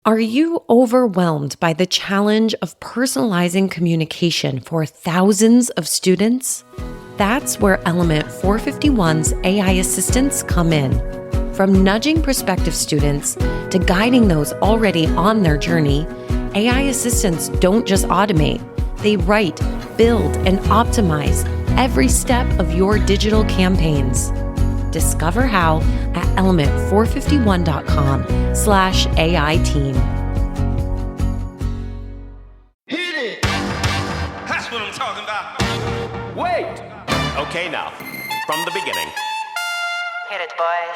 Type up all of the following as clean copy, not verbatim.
Are you overwhelmed by the challenge of personalizing communication for thousands of students? That's where Element 451's AI assistants come in. From nudging prospective students to guiding those already on their journey, AI assistants don't just automate, they write, build, and optimize every step of your digital campaigns. Discover how at element451.com/AI team. Hit it! That's what I'm talking about. Wait! Okay, now, from the beginning. Hit it, boys.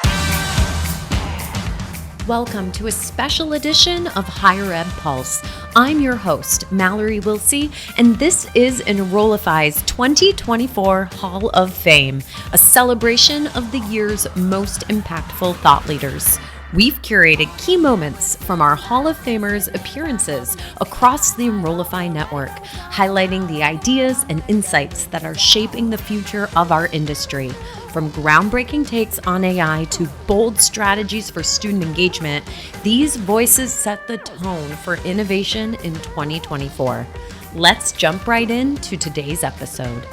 Welcome to a special edition of Higher Ed Pulse. I'm your host, Mallory Wilsey, and this is Enrollify's 2024 Hall of Fame, a celebration of the year's most impactful thought leaders. We've curated key moments from our Hall of Famers' appearances across the Enrollify network, highlighting the ideas and insights that are shaping the future of our industry. From groundbreaking takes on AI to bold strategies for student engagement, these voices set the tone for innovation in 2024. Let's jump right into today's episode.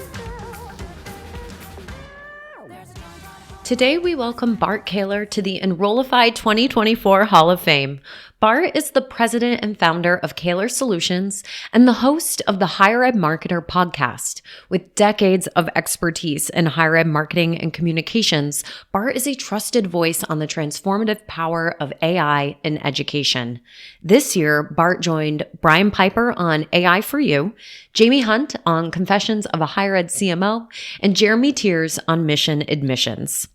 Today, we welcome Bart Caylor to the Enrollify 2024 Hall of Fame. Bart is the president and founder of Caylor Solutions and the host of the Higher Ed Marketer podcast. With decades of expertise in higher ed marketing and communications, Bart is a trusted voice on the transformative power of AI in education. This year, Bart joined Brian Piper on AI for You, Jamie Hunt on Confessions of a Higher Ed CMO, and Jeremy Tiers on Mission Admissions.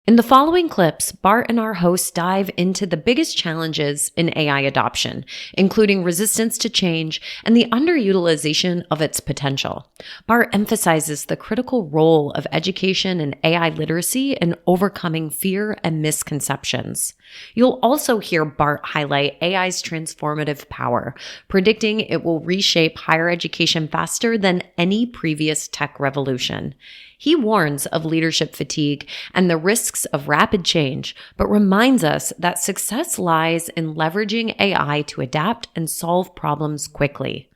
In the following clips, Bart and our hosts dive into the biggest challenges in AI adoption, including resistance to change and the underutilization of its potential. Bart emphasizes the critical role of education and AI literacy in overcoming fear and misconceptions. You'll also hear Bart highlight AI's transformative power, predicting it will reshape higher education faster than any previous tech revolution. He warns of leadership fatigue and the risks of rapid change, but reminds us that success lies in leveraging AI to adapt and solve problems quickly.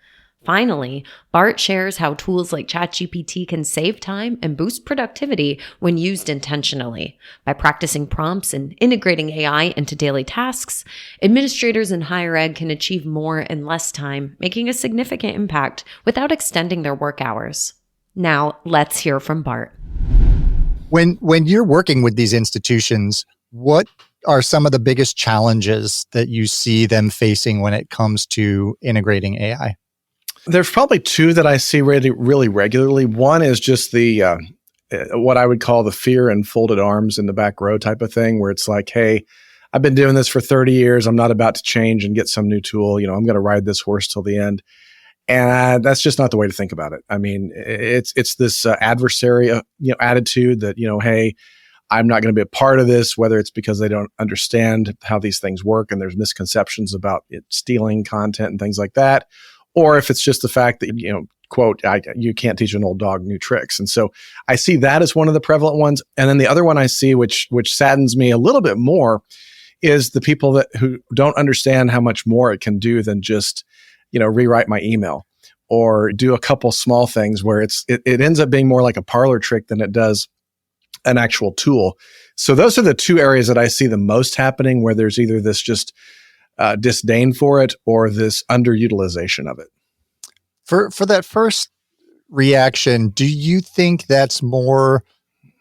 Finally, Bart shares how tools like ChatGPT can save time and boost productivity when used intentionally. By practicing prompts and integrating AI into daily tasks, administrators in higher ed can achieve more in less time, making a significant impact without extending their work hours. Now, let's hear from Bart. When you're working with these institutions, what are some of the biggest challenges that you see them facing when it comes to integrating AI? There's probably two that I see really regularly. One is just the what I would call the fear and folded arms in the back row type of thing, where it's like, hey, I've been doing this for 30 years. I'm not about to change and get some new tool. I'm going to ride this horse till the end. And that's just not the way to think about it. I mean, it's this adversary, attitude that, hey, I'm not going to be a part of this, whether it's because they don't understand how these things work and there's misconceptions about it stealing content and things like that, or if it's just the fact that, quote, you can't teach an old dog new tricks. And so I see that as one of the prevalent ones. And then the other one I see, which saddens me a little bit more, is the people who don't understand how much more it can do than just rewrite my email or do a couple small things where it ends up being more like a parlor trick than it does an actual tool. So those are the two areas that I see the most happening, where there's either this just disdain for it or this underutilization of it. For that first reaction, do you think that's more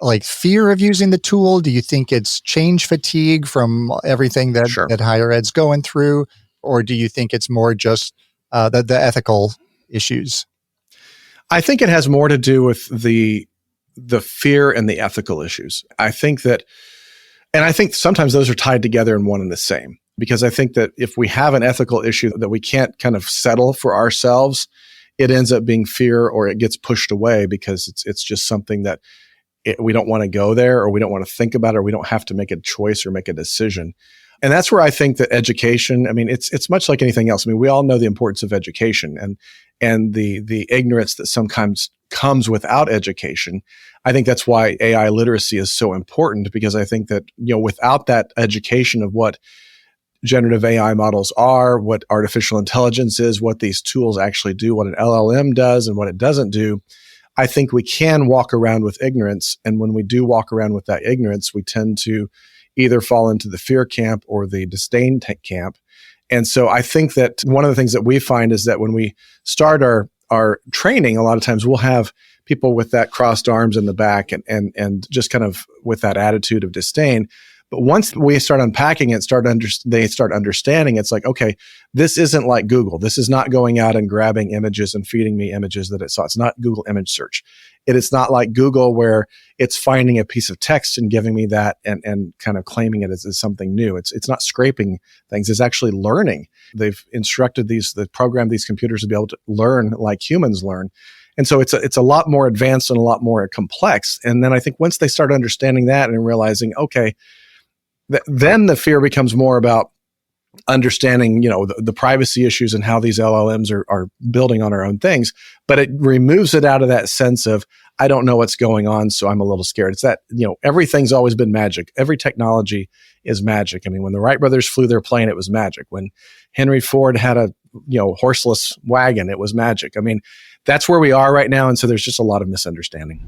like fear of using the tool? Do you think it's change fatigue from everything that, Sure. that higher ed's going through? Or do you think it's more just the ethical issues? I think it has more to do with the fear and the ethical issues. I think sometimes those are tied together in one and the same, because I think that if we have an ethical issue that we can't kind of settle for ourselves, it ends up being fear, or it gets pushed away because it's just something that we don't want to go there, or we don't want to think about it, or we don't have to make a choice or make a decision. And that's where I think that education, I mean, it's much like anything else. I mean, we all know the importance of education and the ignorance that sometimes comes without education. I think that's why AI literacy is so important, because I think that, without that education of what generative AI models are, what artificial intelligence is, what these tools actually do, what an LLM does and what it doesn't do, I think we can walk around with ignorance. And when we do walk around with that ignorance, we tend to either fall into the fear camp or the disdain camp. And so I think that one of the things that we find is that when we start our training, a lot of times we'll have people with that crossed arms in the back and just kind of with that attitude of disdain. But once we start unpacking it, they start understanding, it's like, okay, this isn't like Google. This is not going out and grabbing images and feeding me images that it saw. It's not Google image search. It is not like Google where it's finding a piece of text and giving me that and kind of claiming it as something new. It's not scraping things. It's actually learning. They've instructed they've programmed these computers to be able to learn like humans learn. And so it's a lot more advanced and a lot more complex. And then I think once they start understanding that and realizing, okay, then the fear becomes more about understanding, the privacy issues and how these LLMs are building on our own things. But it removes it out of that sense of, I don't know what's going on, so I'm a little scared. It's that, everything's always been magic. Every technology is magic. I mean, when the Wright brothers flew their plane, it was magic. When Henry Ford had a, horseless wagon, it was magic. I mean, that's where we are right now. And so there's just a lot of misunderstanding.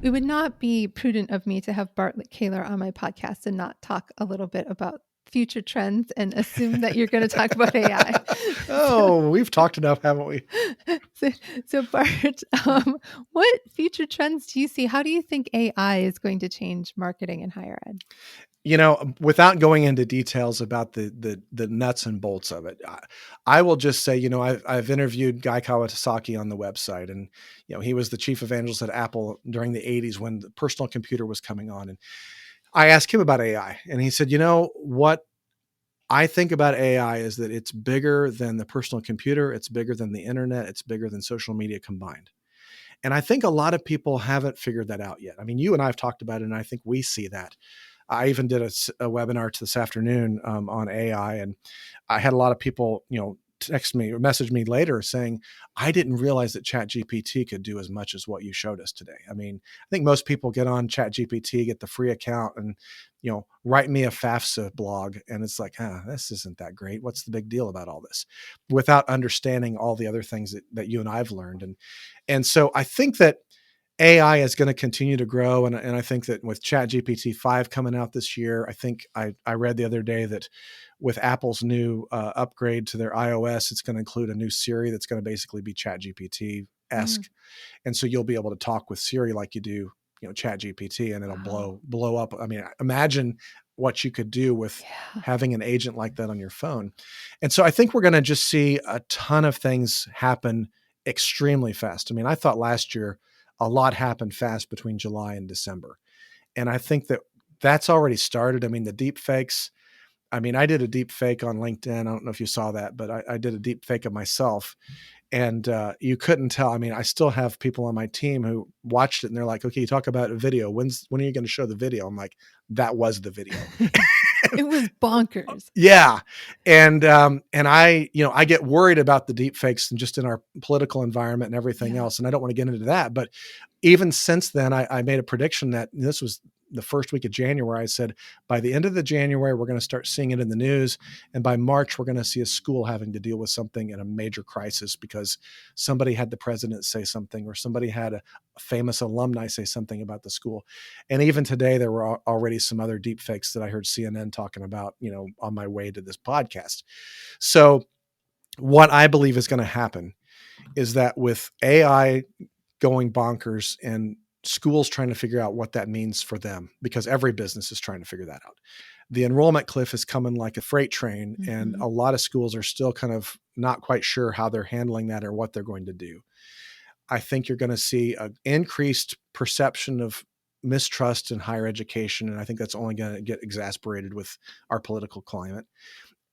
It would not be prudent of me to have Bart Caylor on my podcast and not talk a little bit about future trends and assume that you're going to talk about AI. We've talked enough, haven't we? So Bart, what future trends do you see? How do you think AI is going to change marketing in higher ed? Without going into details about the nuts and bolts of it, I will just say, I've interviewed Guy Kawasaki on the website, and he was the chief evangelist at Apple during the 80s when the personal computer was coming on. And I asked him about AI, and he said, what I think about AI is that it's bigger than the personal computer, it's bigger than the internet, it's bigger than social media combined. And I think a lot of people haven't figured that out yet. I mean, you and I have talked about it, and I think we see that. I even did a webinar this afternoon on AI, and I had a lot of people, text me or message me later saying, I didn't realize that ChatGPT could do as much as what you showed us today. I mean, I think most people get on ChatGPT, get the free account, and write me a FAFSA blog, and it's like, this isn't that great. What's the big deal about all this? Without understanding all the other things that you and I've learned, and so I think that AI is going to continue to grow. And I think that with ChatGPT 5 coming out this year, I think I read the other day that with Apple's new upgrade to their iOS, it's going to include a new Siri that's going to basically be ChatGPT-esque. And so you'll be able to talk with Siri like you do, ChatGPT, and it'll blow up. I mean, imagine what you could do with having an agent like that on your phone. And so I think we're going to just see a ton of things happen extremely fast. I mean, I thought last year, a lot happened fast between July and December. And I think that that's already started. I mean, the deep fakes, I did a deep fake on LinkedIn. I don't know if you saw that, but I did a deep fake of myself, and you couldn't tell. I mean, I still have people on my team who watched it and they're like, okay, you talk about a video. When are you going to show the video? I'm like, that was the video. It was bonkers. Yeah. And I get worried about the deep fakes and just in our political environment and everything else. And I don't want to get into that. But even since then, I made a prediction that this was the first week of January. I said, by the end of the January, we're going to start seeing it in the news. And by March, we're going to see a school having to deal with something in a major crisis because somebody had the president say something, or somebody had a famous alumni say something about the school. And even today, there were already some other deep fakes that I heard CNN talking about, on my way to this podcast. So what I believe is going to happen is that with AI going bonkers and schools trying to figure out what that means for them, because every business is trying to figure that out. The enrollment cliff is coming like a freight train, and a lot of schools are still kind of not quite sure how they're handling that or what they're going to do. I think you're going to see an increased perception of mistrust in higher education, and I think that's only going to get exacerbated with our political climate.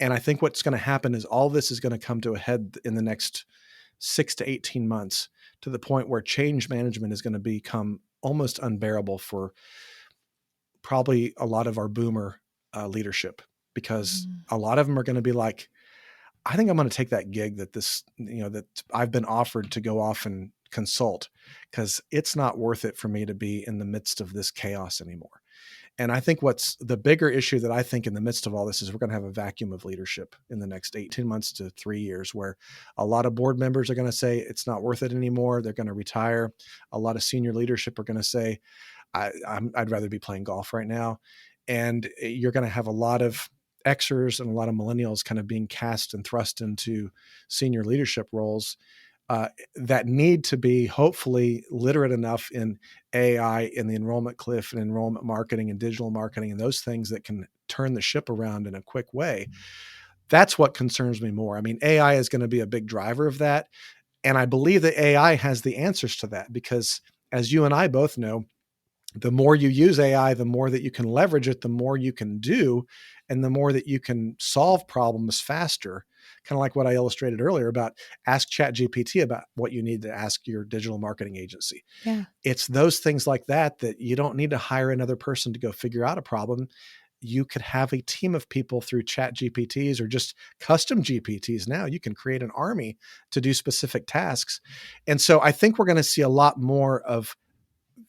And I think what's going to happen is all this is going to come to a head in the next 6 to 18 months, to the point where change management is going to become almost unbearable for probably a lot of our boomer leadership, because a lot of them are going to be like, I think I'm going to take that gig that I've been offered to go off and consult, because it's not worth it for me to be in the midst of this chaos anymore. And I think what's the bigger issue that I think in the midst of all this is we're going to have a vacuum of leadership in the next 18 months to 3 years, where a lot of board members are going to say it's not worth it anymore. They're going to retire. A lot of senior leadership are going to say, I'd rather be playing golf right now. And you're going to have a lot of Xers and a lot of millennials kind of being cast and thrust into senior leadership roles that need to be hopefully literate enough in AI, in the enrollment cliff and enrollment marketing and digital marketing and those things that can turn the ship around in a quick way. That's what concerns me more. I mean, AI is going to be a big driver of that. And I believe that AI has the answers to that because, as you and I both know, the more you use AI, the more that you can leverage it, the more you can do, and the more that you can solve problems faster. Kind of like what I illustrated earlier about ask ChatGPT about what you need to ask your digital marketing agency. Yeah. It's those things like that you don't need to hire another person to go figure out a problem. You could have a team of people through ChatGPTs or just custom GPTs. Now you can create an army to do specific tasks. And so I think we're going to see a lot more of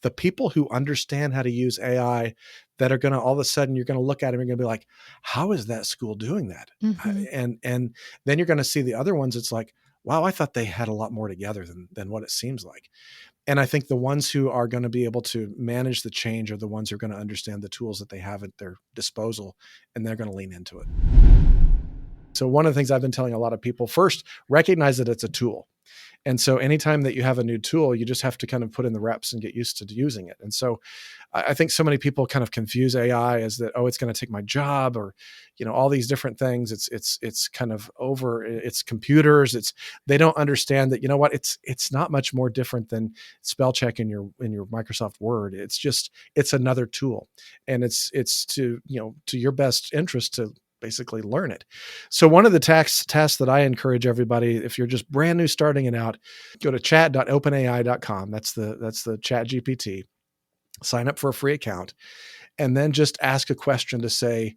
the people who understand how to use AI that are going to, all of a sudden you're going to look at them, you're going to be like, how is that school doing that? Mm-hmm. And then you're going to see the other ones. It's like, wow, I thought they had a lot more together than what it seems like. And I think the ones who are going to be able to manage the change are the ones who are going to understand the tools that they have at their disposal, and they're going to lean into it. So one of the things I've been telling a lot of people, first, recognize that it's a tool. And so anytime that you have a new tool, you just have to kind of put in the reps and get used to using it. And so I think so many people kind of confuse AI as that, oh, it's going to take my job, or, all these different things. It's kind of over, it's computers. They don't understand that, it's not much more different than spell check in your Microsoft Word. It's another tool, and it's to your best interest to basically learn it. So one of the tasks that I encourage everybody, if you're just brand new starting it out, go to chat.openai.com. That's the Chat GPT. Sign up for a free account, and then just ask a question to say,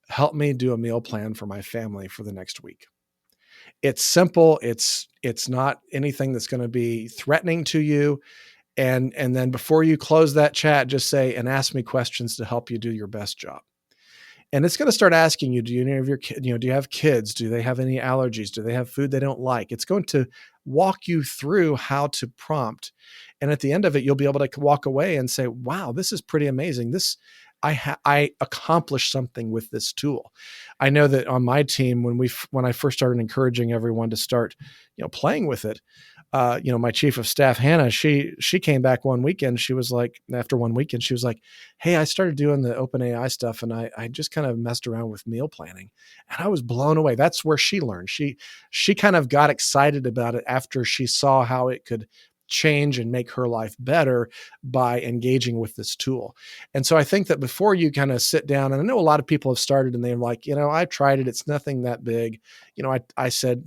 help me do a meal plan for my family for the next week. It's simple. It's not anything that's going to be threatening to you. And then before you close that chat, just say, and ask me questions to help you do your best job. And it's going to start asking you, do you have kids? Do they have any allergies? Do they have food they don't like? It's going to walk you through how to prompt. And at the end of it, you'll be able to walk away and say, wow, this is pretty amazing. I accomplished something with this tool. I know that on my team, when I first started encouraging everyone to start, playing with it, my chief of staff, Hannah, she came back one weekend. She was like, after one weekend, she was like, hey, I started doing the OpenAI stuff, and I just kind of messed around with meal planning, and I was blown away. That's where she learned. She kind of got excited about it after she saw how it could change and make her life better by engaging with this tool. And so I think that before you kind of sit down, and I know a lot of people have started and they're like, I tried it. It's nothing that big. I said,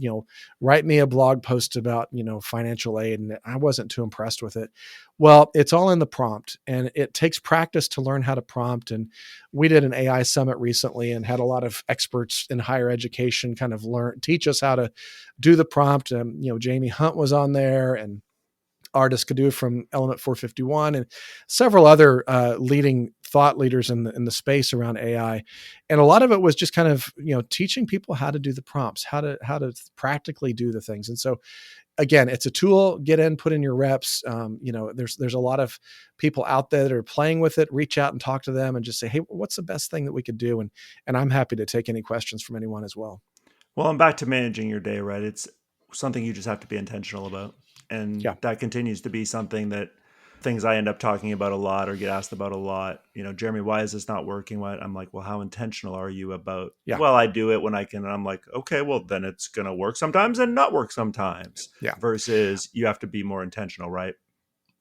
write me a blog post about, financial aid. And I wasn't too impressed with it. Well, it's all in the prompt, and it takes practice to learn how to prompt. And we did an AI summit recently and had a lot of experts in higher education kind of teach us how to do the prompt. Jamie Hunt was on there, and Artis Kadu from Element 451, and several other leading thought leaders in the space around AI. And a lot of it was just kind of, teaching people how to do the prompts, how to practically do the things. And so again, it's a tool. Get in, put in your reps. There's a lot of people out there that are playing with it. Reach out and talk to them and just say, hey, what's the best thing that we could do? And I'm happy to take any questions from anyone as well. Well, and back to managing your day, right? It's something you just have to be intentional about. And that continues to be something that things I end up talking about a lot or get asked about a lot. Jeremy, why is this not working? I'm like, well, how intentional are you about, well, I do it when I can. And I'm like, okay, well, then it's going to work sometimes and not work sometimes. Versus you have to be more intentional, right?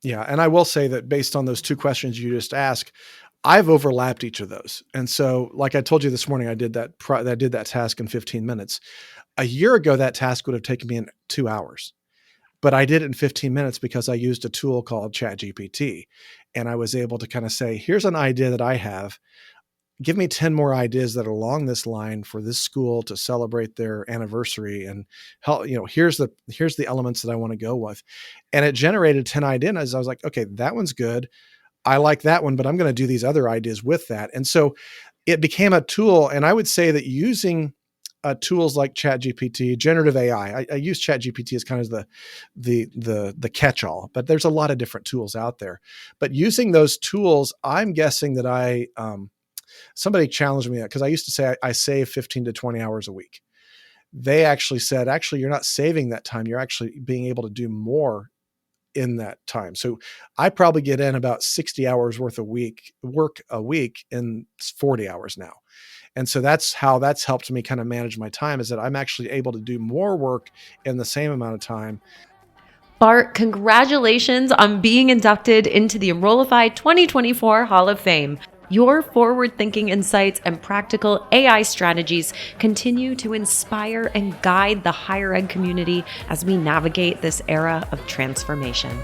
Yeah. And I will say that based on those two questions you just asked, I've overlapped each of those. And so like I told you this morning, I did that task in 15 minutes. A year ago, that task would have taken me 2 hours. But I did it in 15 minutes because I used a tool called ChatGPT, and I was able to kind of say, here's an idea that I have. Give me 10 more ideas that are along this line for this school to celebrate their anniversary, and help, here's the elements that I want to go with. And it generated 10 ideas. I was like, okay, that one's good. I like that one, but I'm going to do these other ideas with that. And so it became a tool. And I would say that using tools like ChatGPT, generative AI, I use ChatGPT as kind of the catch-all, but there's a lot of different tools out there. But using those tools, I'm guessing that somebody challenged me because I used to say I save 15 to 20 hours a week. They actually said, you're not saving that time. You're actually being able to do more in that time. So I probably get in about 60 hours worth of work a week in 40 hours now. And so that's how that's helped me kind of manage my time, is that I'm actually able to do more work in the same amount of time. Bart, congratulations on being inducted into the Enrollify 2024 Hall of Fame. Your forward-thinking insights and practical AI strategies continue to inspire and guide the higher ed community as we navigate this era of transformation.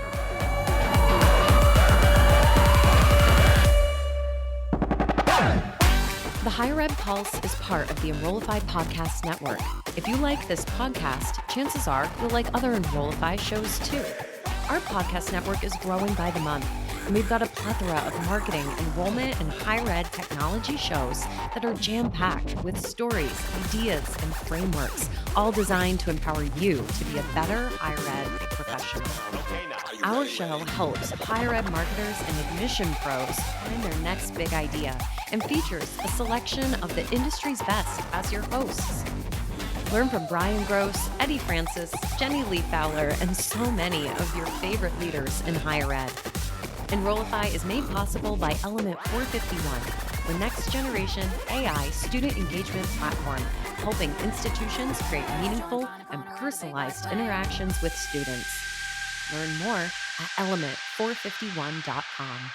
The Higher Ed Pulse is part of the Enrollify Podcast Network. If you like this podcast, chances are you'll like other Enrollify shows too. Our podcast network is growing by the month, and we've got a plethora of marketing, enrollment, and higher ed technology shows that are jam-packed with stories, ideas, and frameworks, all designed to empower you to be a better higher ed professional. Our show helps higher ed marketers and admission pros find their next big idea and features a selection of the industry's best as your hosts. Learn from Brian Gross, Eddie Francis, Jenny Lee Fowler, and so many of your favorite leaders in higher ed. Enrollify is made possible by Element 451, the next generation AI student engagement platform, helping institutions create meaningful and personalized interactions with students. Learn more at element451.com.